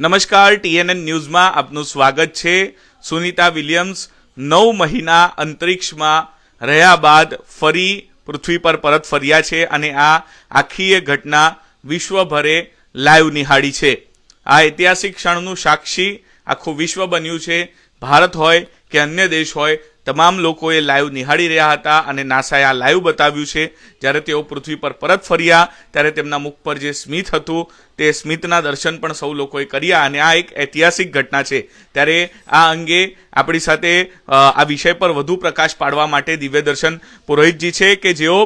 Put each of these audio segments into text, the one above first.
નમસ્કાર, ટીએનએન ન્યૂઝમાં આપનું સ્વાગત છે। સુનિતા વિલિયમ્સ 9 મહિના અંતરિક્ષમાં રહ્યા બાદ ફરી પૃથ્વી પર પરત ફર્યા છે અને આ આખી ઘટના વિશ્વભરે લાઈવ નિહાળી છે। આ ઐતિહાસિક ક્ષણનું સાક્ષી આખું વિશ્વ બન્યું છે। ભારત હોય કે અન્ય દેશ હોય, તમામ લોકોએ લાઈવ નિહાળી રહ્યા હતા અને નાસાએ આ લાઈવ બતાવ્યું છે। જ્યારે તેઓ પૃથ્વી પર પરત ફર્યા ત્યારે તેમના મુખ પર જે સ્મિત હતું તે સ્મિતના દર્શન પણ સૌ લોકોએ કર્યા અને આ એક ઐતિહાસિક ઘટના છે। ત્યારે આ અંગે આપણી સાથે આ વિષય પર વધુ પ્રકાશ પાડવા માટે દિવ્યદર્શન પુરોહિતજી છે કે જેઓ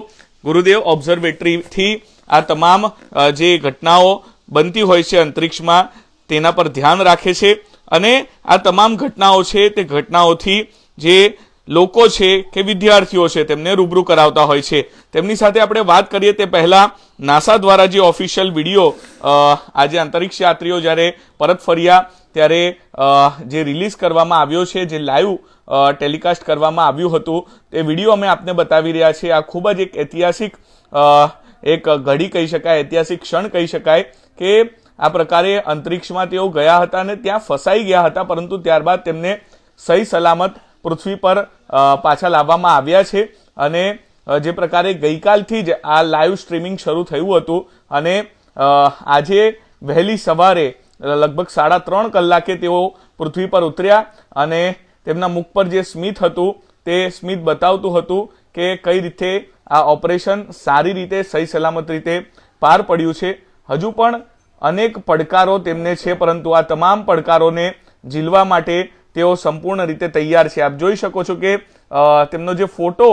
ગુરુદેવ ઓબ્ઝર્વેટરીથી આ તમામ જે ઘટનાઓ બનતી હોય છે અંતરિક્ષમાં તેના પર ધ્યાન રાખે છે અને આ તમામ ઘટનાઓ છે તે ઘટનાઓથી જે લોકો છે કે વિદ્યાર્થીઓ છે તેમને રૂબરૂ કરાવતા હોય છે। તેમની સાથે આપણે વાત કરીએ તે પહેલાં નાસા દ્વારા જે ઓફિશિયલ વિડીયો આજે અંતરિક્ષ યાત્રીઓ જ્યારે પરત ફર્યા ત્યારે જે રિલીઝ કરવામાં આવ્યો છે, જે લાઈવ ટેલિકાસ્ટ કરવામાં આવ્યું હતું, તે વિડીયો અમે આપને બતાવી રહ્યા છીએ। આ ખૂબ જ એક ઐતિહાસિક એક ઘડી કહી શકાય, ઐતિહાસિક ક્ષણ કહી શકાય કે આ પ્રકારે અંતરિક્ષમાં તેઓ ગયા હતા અને ત્યાં ફસાઈ ગયા હતા, પરંતુ ત્યારબાદ તેમને સહી સલામત પૃથ્વી પર પાછા લાવવામાં આવ્યા છે। અને જે પ્રકારે ગઈકાલથી જ આ લાઈવ સ્ટ્રીમિંગ શરૂ થયું હતું અને આજે વહેલી સવારે લગભગ 3:30 કલાકે તેઓ પૃથ્વી પર ઉતર્યા અને તેમના મુખ પર જે સ્મિત હતું તે સ્મિત બતાવતું હતું કે કઈ રીતે આ ઓપરેશન સારી રીતે સહી સલામત રીતે પાર પડ્યું છે। હજુ પણ અનેક પડકારો તેમને છે, પરંતુ આ તમામ પડકારોને ઝીલવા માટે તેઓ સંપૂર્ણ રીતે તૈયાર છે। આપ જોઈ શકો છો કે તેમનો જે ફોટો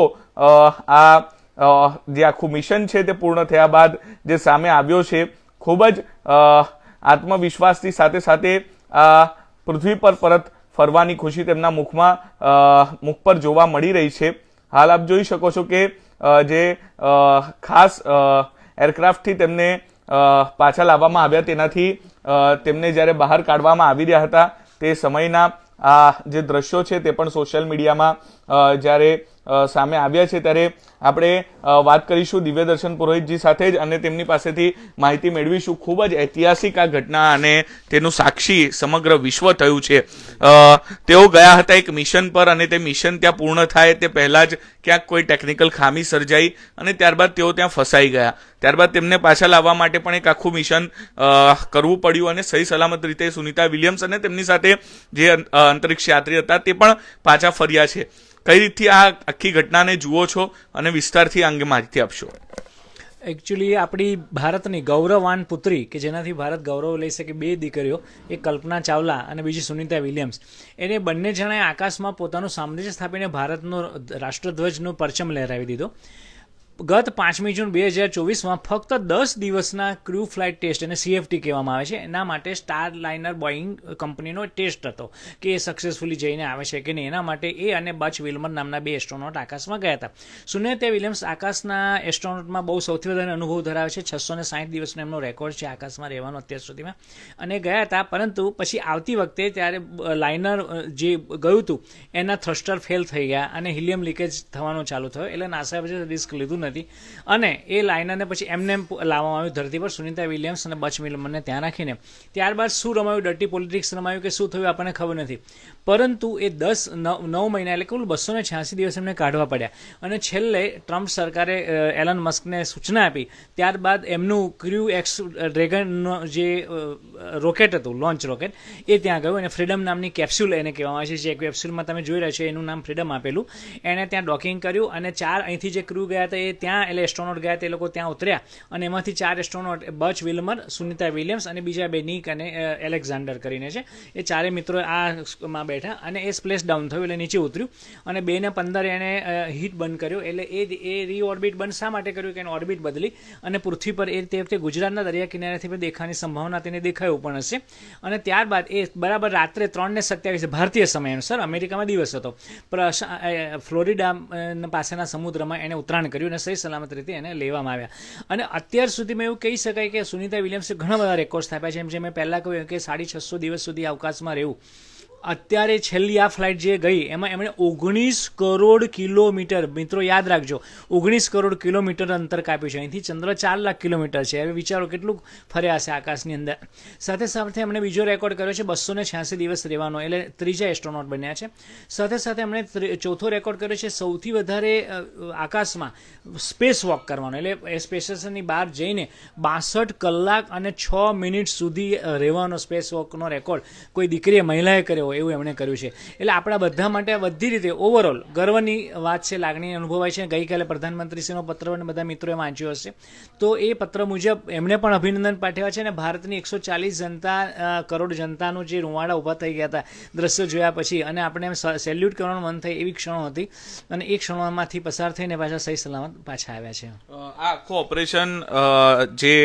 જે આખું મિશન છે તે પૂર્ણ થયા બાદ જે સામે આવ્યો છે, ખૂબ જ આત્મવિશ્વાસની સાથે સાથે આ પૃથ્વી પર પરત ફરવાની ખુશી તેમના મુખ પર જોવા મળી રહી છે। હાલ આપ જોઈ શકો છો કે જે ખાસ એરક્રાફ્ટથી તેમને પાછા લાવવામાં આવ્યા, તેનાથી તેમને જ્યારે બહાર કાઢવામાં આવી રહ્યા હતા તે સમયના આ જે દ્રશ્યો છે તે પણ સોશિયલ મીડિયામાં જ્યારે સામે આવ્યા છે ત્યારે આપણે વાત કરીશું દિવ્યદર્શન પુરોહિતજી સાથે જ અને તેમની પાસેથી માહિતી મેળવીશું। ખૂબ જ ઐતિહાસિક આ ઘટના અને તેનું સાક્ષી સમગ્ર વિશ્વ થયું છે। તેઓ ગયા હતા એક મિશન પર અને તે મિશન ત્યાં પૂર્ણ થાય તે પહેલાં જ ક્યાંક કોઈ ટેકનિકલ ખામી સર્જાઈ અને ત્યારબાદ તેઓ ત્યાં ફસાઈ ગયા। ત્યારબાદ તેમને પાછા લાવવા માટે પણ એક આખું મિશન કરવું પડ્યું અને સહી સલામત રીતે સુનિતા વિલિયમ્સ અને તેમની સાથે જે અંતરિક્ષ યાત્રી હતા તે પણ પાછા ફર્યા છે। કઈ રીતથી આ આખી ઘટનાને જુઓ છો અને વિસ્તારથી અંગે માહિતી આપશો? એકચ્યુઅલી આપણી ભારતની ગૌરવવાન પુત્રી કે જેનાથી ભારત ગૌરવ લઈ શકે, 2 દીકરીઓ, એક કલ્પના ચાવલા અને બીજી સુનિતા વિલિયમ્સ, એને બંને જણાએ આકાશમાં પોતાનું સામ્રાજ્ય સ્થાપીને ભારતનો રાષ્ટ્રધ્વજનો પરચમ લહેરાવી દીધો। ગત 5મી જૂન 2024માં ફક્ત 10 દિવસના ક્રૂ ફ્લાઇટ ટેસ્ટ, એને CFT કહેવામાં આવે છે, એના માટે સ્ટાર લાઇનર બોઈંગ કંપનીનો ટેસ્ટ હતો કે એ સક્સેસફુલી જઈને આવે છે કે નહીં, એના માટે એ અને બચ વિલ્મર નામના 2 એસ્ટ્રોનોટ આકાશમાં ગયા હતા। સુનિતા વિલિયમ્સ આકાશના એસ્ટ્રોનોટમાં બહુ સૌથી વધારે અનુભવ ધરાવે છે, 660 દિવસનો એમનો રેકોર્ડ છે આકાશમાં રહેવાનો અત્યાર સુધીમાં, અને ગયા હતા, પરંતુ પછી આવતી વખતે ત્યારે લાઇનર જે ગયું હતું એના થ્રસ્ટર ફેલ થઈ ગયા અને હિલિયમ લીકેજ થવાનો ચાલુ થયો, એટલે નાસાએ પછી રિસ્ક લીધું નથી અને એ લાઇનરને પછી એમને લાવવામાં આવ્યું ધરતી પર, સુનિતા વિલિયમ્સ અને બચ વિલ્મરને ત્યાં રાખીને। ત્યારબાદ શું રમાયું, ડર્ટી પોલિટિક્સ રમાયું કે શું થયું આપણને ખબર નથી, પરંતુ એ 9 મહિના એટલે કુલ 286 દિવસ એમને કાઢવા પડ્યા અને છેલ્લે ટ્રમ્પ સરકારે એલન મસ્કને સૂચના આપી, ત્યારબાદ એમનું ક્રૂ એક્સ ડ્રેગનનો જે રોકેટ હતું, લોન્ચ રોકેટ, એ ત્યાં ગયું અને ફ્રીડમ નામની કેપ્સ્યુલ એને કહેવામાં આવે છે, જે કેપ્સ્યુલમાં તમે જોઈ રહ્યા છો એનું નામ ફ્રીડમ આપેલું, એણે ત્યાં ડોકિંગ કર્યું અને 4 અહીંથી જે ક્રૂ ગયા હતા એ ત્યાં, એટલે એસ્ટ્રોનોટ ગયા તે લોકો ત્યાં ઉતર્યા અને એમાંથી 4 એસ્ટ્રોનોટ, બચ વિલ્મર, સુનિતા વિલિયમ્સ અને બીજા 2 નિક અને એલેક્ઝાન્ડર કરીને છે, એ 4 મિત્રો આમાં બેઠા અને એ સ્પ્લેશ ડાઉન થયું એટલે નીચે ઉતર્યું અને 2 ને 15 એણે હીટ બંધ કર્યો, એટલે એ રીઓર્બિટ બંધ શા માટે કર્યું કે એને ઓર્બિટ બદલી અને પૃથ્વી પર એ તે વખતે ગુજરાતના દરિયા કિનારેથી પણ દેખાવાની સંભાવના તેને દેખાયું પણ હશે અને ત્યારબાદ એ બરાબર રાત્રે 3:27 ભારતીય સમય અનુસાર, અમેરિકામાં દિવસ હતો, ફ્લોરિડા પાસેના સમુદ્રમાં એને ઉતરાણ કર્યું અને સહી સલામત રીતે એને લેવામાં આવ્યા। અને અત્યાર સુધીમાં એવું કહી શકાય કે સુનિતા વિલિયમ્સે ઘણા બધા રેકોર્ડ સ્થાપ્યા છે, જેમ જે મેં પહેલાં કહ્યું કે 650 દિવસ સુધી અવકાશમાં રહેવું અત્યારે છેલ્લી આ ફ્લાઇટ જે ગઈ એમાં એમણે 19 કરોડ કિલોમીટર, મિત્રો યાદ રાખજો, 19 કરોડ કિલોમીટર અંતર કાપ્યું છે. અહીંથી ચંદ્ર 4 લાખ કિલોમીટર છે. હવે વિચારો કેટલું ફર્યા હશે આકાશની અંદર. સાથે સાથે એમણે બીજો રેકોર્ડ કર્યો છે 286 દિવસ રહેવાનો, એટલે ત્રીજા એસ્ટ્રોનોટ બન્યા છે. સાથે સાથે એમણે ચોથો રેકોર્ડ કર્યો છે સૌથી વધારે આકાશમાં સ્પેસ વોક કરવાનો, એટલે સ્પેસ સ્ટેશનની બહાર જઈને 62 કલાક અને 6 મિનિટ સુધી રહેવાનો સ્પેસ વોકનો રેકોર્ડ કોઈ દીકરીએ, મહિલાએ કર્યો એવું એમણે કર્યું છે. એટલે આપણા બધા માટે બધી રીતે ઓવરઓલ ગર્વની વાત છે, લાગણી અનુભવાય છે. ગઈકાલે પ્રધાનમંત્રીશ્રીનો પત્ર અને બધા મિત્રોએ વાંચ્યો હશે, તો એ પત્ર મુજબ એમણે પણ અભિનંદન પાઠવ્યા છે. અને ભારતની 140 કરોડ જનતાનું જે રૂંવાડા ઊભા થઈ ગયા હતા દ્રશ્યો જોયા પછી, અને આપણે એમ સેલ્યુટ કરવાનું મન થાય એવી ક્ષણો હતી, અને એ ક્ષણોમાંથી પસાર થઈને પાછા સહી સલામત પાછા આવ્યા છે. આ આખું ઓપરેશન જે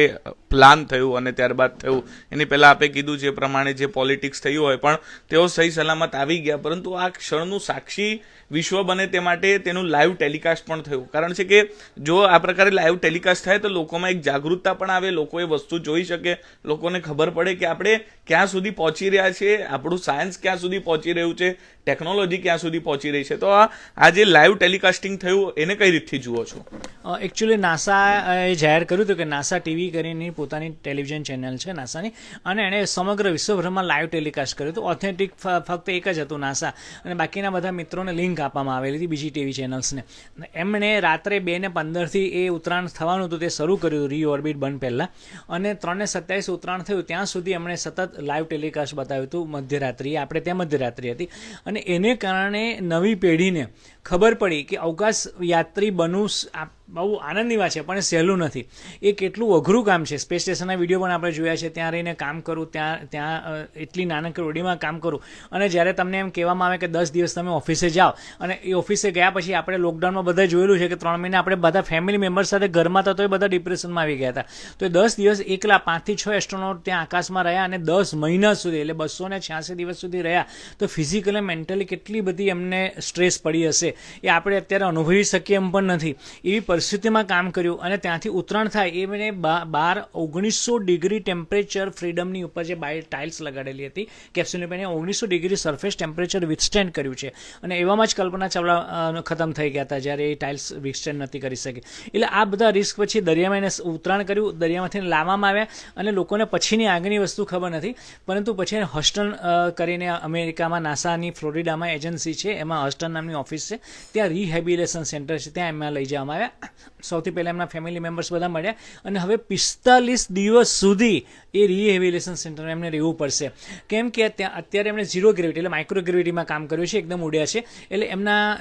પ્લાન થયું અને ત્યારબાદ થયું, એની પહેલા આપે કીધું જે પ્રમાણે જે પોલિટિક્સ થયું હોય, પણ તેઓ સહી સલામત આવી ગયા. પરંતુ આ ક્ષણનું સાક્ષી વિશ્વ બને તે માટે તેનું લાઈવ ટેલિકાસ્ટ પણ થયું. કારણ છે કે જો આ પ્રકારે લાઈવ ટેલિકાસ્ટ થાય તો લોકોમાં એક જાગૃતતા પણ આવે, લોકો એ વસ્તુ જોઈ શકે, લોકોને ખબર પડે કે આપણે ક્યાં સુધી પહોંચી રહ્યા છીએ, આપણું સાયન્સ ક્યાં સુધી પહોંચી રહ્યું છે, ટેકનોલોજી ક્યાં સુધી પહોંચી રહી છે. તો આ જે લાઈવ ટેલિકાસ્ટિંગ થયું એને કઈ રીતથી જુઓ છો? એકચ્યુઅલી નાસાએ જાહેર કર્યું હતું કે નાસા ટીવી કરીને પોતાની ટેલિવિઝન ચેનલ છે નાસાની, અને એણે સમગ્ર વિશ્વભરમાં લાઈવ ટેલિકાસ્ટ કર્યું હતું. ઓથેન્ટિક ફક્ત એક જ હતું નાસા, અને બાકીના બધા મિત્રોને લિંક આપવામાં આવેલી હતી બીજી ટીવી ચેનલ્સને. એમણે રાત્રે 2:15 એ ઉત્તરાયણ થવાનું હતું તે શરૂ કર્યું હતું રીઓર્બિટ બંધ પહેલાં, અને 3:27 ઉત્તરાયણ થયું ત્યાં સુધી એમણે સતત લાઈવ ટેલિકાસ્ટ બતાવ્યું હતું મધ્યરાત્રિએ. આપણે ત્યાં મધ્યરાત્રિ હતી, અને એને કારણે નવી પેઢીને ખબર પડી કે અવકાશ યાત્રી બનવું બહુ આનંદની વાત છે, પણ એ સહેલું નથી. એ કેટલું અઘરું કામ છે. સ્પેસ સ્ટેશનના વિડીયો પણ આપણે જોયા છે. ત્યાં રહીને કામ કરું, ત્યાં એટલી નાનકડી ઓડીમાં કામ કરું, અને જ્યારે તમને એમ કહેવામાં આવે કે 10 દિવસ તમે ઓફિસે જાઓ, અને એ ઓફિસે ગયા પછી આપણે લોકડાઉનમાં બધા જોયેલું છે કે 3 મહિના આપણે બધા ફેમિલી મેમ્બર્સ સાથે ઘરમાં હતા તો એ બધા ડિપ્રેશનમાં આવી ગયા હતા. તો એ 10 દિવસ એકલા 5 થી 6 એસ્ટ્રોનોટ ત્યાં આકાશમાં રહ્યા, અને 10 મહિના સુધી, એટલે 286 દિવસ સુધી રહ્યા. તો ફિઝિકલ અને મેન્ટલી કેટલી બધી એમને સ્ટ્રેસ પડી હશે એ આપણે અત્યારે અનુભવી શકીએ એમ પણ નથી. એવી પરિસ્થિતિમાં કામ કર્યું, અને ત્યાંથી ઉત્તરાયણ થાય એ મને 1900 ડિગ્રી ટેમ્પરેચર ફ્રીડમની ઉપર જે ટાઇલ્સ લગાડેલી હતી કેપ્સ્યુલની પહેલાં 1900 ડિગ્રી સરફેસ ટેમ્પરેચર વિથસ્ટેન્ડ કર્યું છે. અને એવામાં જ કલ્પના ચાવલા ખતમ થઈ ગયા હતા જ્યારે એ ટાઇલ્સ વિથસ્ટેન્ડ નથી કરી શકી. એટલે આ બધા રિસ્ક પછી દરિયામાં એને ઉત્તરાયણ કર્યું, દરિયામાંથી લાવવામાં આવ્યા, અને લોકોને પછીની આગળની વસ્તુ ખબર નથી, પરંતુ પછી એને હસ્ટન કરીને અમેરિકામાં નાસાની ફ્લોરિડામાં એજન્સી છે, એમાં હસ્ટન નામની ઓફિસ છે, ત્યાં રિહેબિલિટેશન સેન્ટર છે, ત્યાં એમાં લઈ જવામાં આવ્યા. સૌથી પહેલાં એમના ફેમિલી મેમ્બર્સ બધા મળ્યા, અને હવે 45 દિવસ સુધી એ રિહેબિલિટેશન સેન્ટરમાં એમને રહેવું પડશે. કેમ કે ત્યાં અત્યારે એમણે ઝીરો ગ્રેવિટી એટલે માઇક્રો ગ્રેવિટીમાં કામ કર્યું છે, એકદમ ઉડ્યા છે. એટલે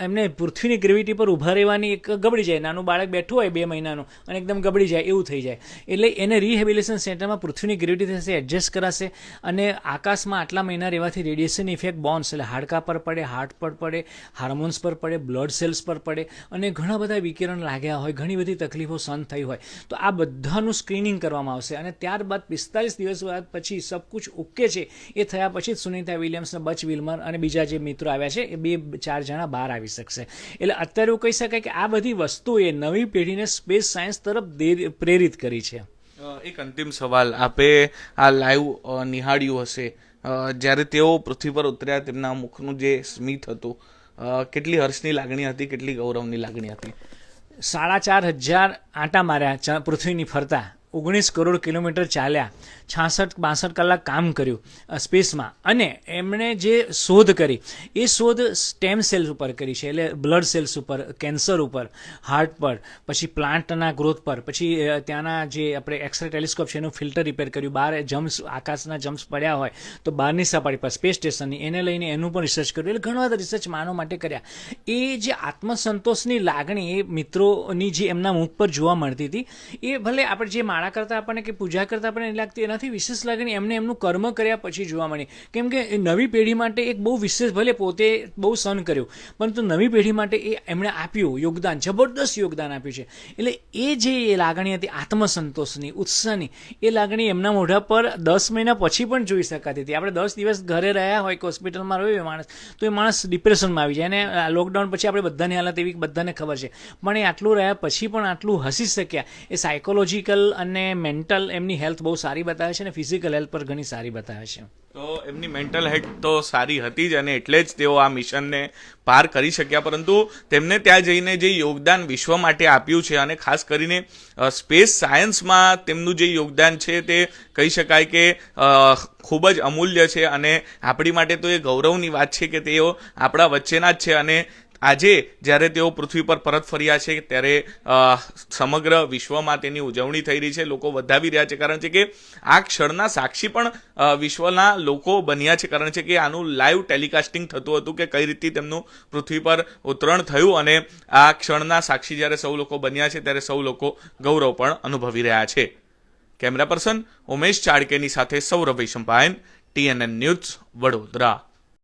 એમને પૃથ્વીની ગ્રેવિટી પર ઊભા રહેવાની એક ગબડી જાય, નાનું બાળક બેઠું હોય 2 મહિનાનું અને એકદમ ગબડી જાય એવું થઈ જાય. એટલે એને રિહેબિલિટેશન સેન્ટરમાં પૃથ્વીની ગ્રેવિટી થશે, એડજસ્ટ કરાશે, અને આકાશમાં આટલા મહિના રહેવાથી રેડિયેશન ઇફેક્ટ બોન્સ એટલે હાડકા પર પડે, હાર્ટ પર પડે, હાર્મોન્સ પર પડે, બ્લડ સેલ્સ પર પડે, અને ઘણા બધા વિકિરણ લાગ્યા હોય, ઘણી બધી તકલીફો સહન થઈ હોય, તો આ બધાનું સ્ક્રીનિંગ કરવામાં આવશે. અને ત્યારબાદ 45 દિવસ બાદ પછી સબ કુછ ઓકે છે એ થયા પછી સુનિતા વિલિયમ્સ, બચ વિલ્મર અને બીજા જે મિત્રો આવ્યા છે એ 2-4 જણા બહાર આવી શકશે. એટલે અત્યારે એવું કહી શકાય કે આ બધી વસ્તુએ નવી પેઢીને સ્પેસ સાયન્સ તરફ પ્રેરિત કરી છે. એક અંતિમ સવાલ, આપે આ લાઈવ નિહાળ્યું હશે જ્યારે તેઓ પૃથ્વી પર ઉતર્યા, તેમના મુખનું જે સ્મિત હતું, કેટલી હર્ષની લાગણી હતી, કેટલી ગૌરવની લાગણી હતી? 4500 આંટા માર્યા પૃથ્વીની ફરતા, 19 કરોડ કિલોમીટર ચાલ્યા, 66-62 કલાક કામ કર્યું સ્પેસમાં, અને એમણે જે શોધ કરી એ શોધ સ્ટેમ સેલ્સ ઉપર કરી છે, એટલે બ્લડ સેલ્સ ઉપર, કેન્સર ઉપર, હાર્ટ પર, પછી પ્લાન્ટના ગ્રોથ પર, પછી ત્યાંના જે આપણે એક્સરે ટેલિસ્કોપ છે એનું ફિલ્ટર રિપેર કર્યું, બહાર જમ્સ, આકાશના જમ્સ પડ્યા હોય તો બહારની સપાટી પર સ્પેસ સ્ટેશનની એને લઈને એનું પણ રિસર્ચ કર્યું. એટલે ઘણા બધા રિસર્ચ માનવ માટે કર્યા. એ જે આત્મસંતોષની લાગણી એ મિત્રોની જે એમના મુખ પર જોવા મળતી હતી, એ ભલે આપણે જે માળા કરતા આપણને કે પૂજા કરતા આપણને લાગતી, એનાથી વિશેષ લાગણી એમને એમનું કર્મ કર્યા પછી જોવા મળી. કેમ કે નવી પેઢી માટે એક બહુ વિશેષ, ભલે પોતે બહુ સહન કર્યું, પરંતુ નવી પેઢી માટે એ એમણે આપ્યું યોગદાન, જબરદસ્ત યોગદાન આપ્યું છે. એટલે એ જે લાગણી હતી આત્મસંતોષની, ઉત્સાહની, એ લાગણી એમના મોઢા પર 10 મહિના પછી પણ જોઈ શકાતી હતી. આપણે 10 દિવસ ઘરે રહ્યા હોય કે હોસ્પિટલમાં રહ્યો માણસ, તો એ માણસ ડિપ્રેશનમાં આવી જાય, અને લોકડાઉન પછી આપણે બધાની હાલત એવી બધાને ખબર છે, પણ એ આટલું રહ્યા પછી પણ આટલું હસી શક્યા, એ સાયકોલોજીકલ અને અને મેન્ટલ એમની હેલ્થ બહુ સારી બતાવે છે અને ફિઝિકલ હેલ્થ પર ઘણી સારી બતાવે છે. તો એમની મેન્ટલ હેલ્થ તો સારી હતી જ અને એટલે જ તેઓ આ મિશનને પાર કરી શક્યા, પરંતુ તેમને ત્યાં જઈને જે યોગદાન વિશ્વ માટે આપ્યું છે અને ખાસ કરીને સ્પેસ સાયન્સમાં તેમનું જે યોગદાન છે તે કહી શકાય કે ખૂબ જ અમૂલ્ય છે અને આપણી માટે તો એ ગૌરવની વાત છે કે તેઓ આપણા વચ્ચેના જ છે. અને આજે જ્યારે તેઓ પૃથ્વી પર પરત ફર્યા છે ત્યારે સમગ્ર વિશ્વમાં તેની ઉજવણી થઈ રહી છે, લોકો વધાવી રહ્યા છે, કારણ છે કે આ ક્ષણના સાક્ષી પણ વિશ્વના લોકો બન્યા છે, કારણ છે કે આનું લાઈવ ટેલિકાસ્ટિંગ થતું હતું કે કઈ રીતે તેમનું પૃથ્વી પર ઉતરણ થયું અને આ ક્ષણના સાક્ષી જ્યારે સૌ લોકો બન્યા છે ત્યારે સૌ લોકો ગૌરવ પણ અનુભવી રહ્યા છે. કેમેરા પર્સન ઉમેશ ચાડકેની સાથે સૌરભ સંપાયન, TNN ન્યૂઝ, વડોદરા.